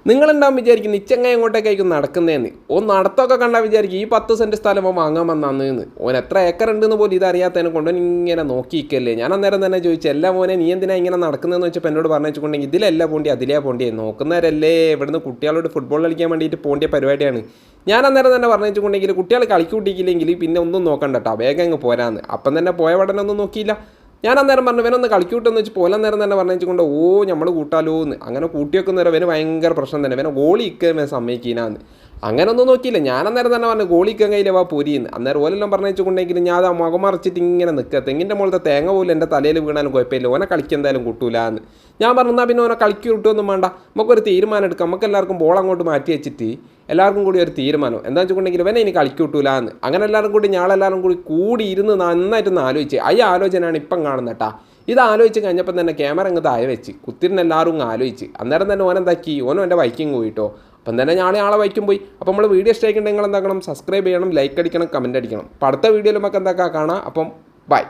നിങ്ങളുണ്ടാവും വിചാരിക്കും നിച്ചങ്ങ എങ്ങോട്ടേക്കായിരിക്കും നടക്കുന്നതെന്ന്. നടത്തൊക്കെ കണ്ടാൽ വിചാരിക്കും ഈ 10 സെൻറ്റ് സ്ഥലം വാങ്ങാൻ വന്നാന്ന്. ഓൻ എത്ര ഏക്കർ ഉണ്ടെന്ന് പോലും ഇതറിയാത്തതിനെ കൊണ്ട് ഇങ്ങനെ നോക്കിയിരിക്കല്ലേ. ഞാൻ അന്നേരം തന്നെ ചോദിച്ചു, എല്ലാ മോനെ നീ എന്തിനാ ഇങ്ങനെ നടക്കുന്നതെന്ന് വെച്ചപ്പോൾ എന്നോട് പറഞ്ഞു വെച്ചിട്ടുണ്ടെങ്കിൽ ഇതിലല്ല പോണ്ടി അതിലേ പോണ്ടിയേ നോക്കുന്നവരല്ലേ ഇവിടുന്ന് കുട്ടികളോട് ഫുട്ബോൾ കളിക്കാൻ വേണ്ടിയിട്ട് പോണ്ടിയ പരിപാടിയാണ്. ഞാൻ അന്നേരം തന്നെ പറഞ്ഞു വെച്ചിട്ടുണ്ടെങ്കിൽ കുട്ടികൾ കളിക്കൂട്ടിക്കില്ലെങ്കിൽ പിന്നെ ഒന്നും നോക്കണ്ട കേട്ടോ, വേഗം അങ്ങ് പോരാന്ന്. അപ്പം തന്നെ പോയ ഉടനെ ഒന്നും നോക്കിയില്ല. ഞാൻ അന്നേരം പറഞ്ഞു വേനൊന്ന് കളിക്കൂട്ടെന്ന് വെച്ച് പോലെ നേരം തന്നെ പറഞ്ഞു വെച്ചുകൊണ്ട് നമ്മൾ കൂട്ടാലോ എന്ന്. അങ്ങനെ കൂട്ടി വെക്കുന്നവരെ വേന ഭയങ്കര പ്രശ്നം തന്നെ, വേന ഗോളി ഇക്കാൻ സമ്മതിക്കാന്ന്. അങ്ങനെ ഒന്നും നോക്കിയില്ല. ഞാൻ അന്നേരം തന്നെ പറഞ്ഞു ഗോളി ഇക്കാൻ കയ്യിലെ വാ പൊരിയെന്ന്. അന്നേരം ഓലെല്ലാം പറഞ്ഞു വെച്ചുകൊണ്ടെങ്കിൽ ഞാൻ ആ മുഖം മറിച്ചിട്ട് ഇങ്ങനെ നിൽക്കുക. തെങ്ങിൻ്റെ മുകളിലത്തെ തേങ്ങ പോലും എൻ്റെ തലയിൽ വീണാലും കുഴപ്പമില്ല, ഓനെ കളിക്കുക എന്തായാലും കൂട്ടൂല എന്ന്. ഞാൻ പറഞ്ഞു എന്നാൽ പിന്നെ ഓനെ കളിക്ക് കിട്ടുമൊന്നും വേണ്ട, നമുക്കൊരു തീരുമാനം എടുക്കാം, നമുക്ക് എല്ലാവർക്കും ബോൾ അങ്ങോട്ട് മാറ്റി വെച്ചിട്ട് എല്ലാവർക്കും കൂടി ഒരു തീരുമാനം എന്താ വെച്ചിട്ടുണ്ടെങ്കിൽ വേനെ ഇനി കളിക്ക് കിട്ടൂല എന്ന്. അങ്ങനെ എല്ലാവരും കൂടി ഞാളെല്ലാവരും കൂടി ഇരുന്ന് നന്നായിട്ടൊന്ന് ആലോചിച്ച് ഈ ആലോചനയാണ് ഇപ്പം കാണുന്നത് കേട്ടാ. ഇത് ആലോചിച്ച് കഴിഞ്ഞപ്പം തന്നെ ക്യാമറ അങ്ങ് താഴെ വെച്ച് കുത്തിരുന്ന് എല്ലാവരും ആലോചിച്ച്. അന്നേരം തന്നെ ഓനെന്താക്കി ഓനും എൻ്റെ ബൈക്കിങ് പോയിട്ടോ. അപ്പം തന്നെ ആളെ ബൈക്കും പോയി. അപ്പോൾ നമ്മൾ വീഡിയോ ഇഷ്ടമായിട്ടുണ്ടെങ്കിൽ നിങ്ങൾ എന്താക്കണം, സബ്സ്ക്രൈബ് ചെയ്യണം, ലൈക്ക് അടിക്കണം, കമൻറ്റ് അടിക്കണം. അപ്പോൾ അടുത്ത വീഡിയോയിൽ നമുക്ക് എന്താക്കാം കാണാം. അപ്പം ബൈ.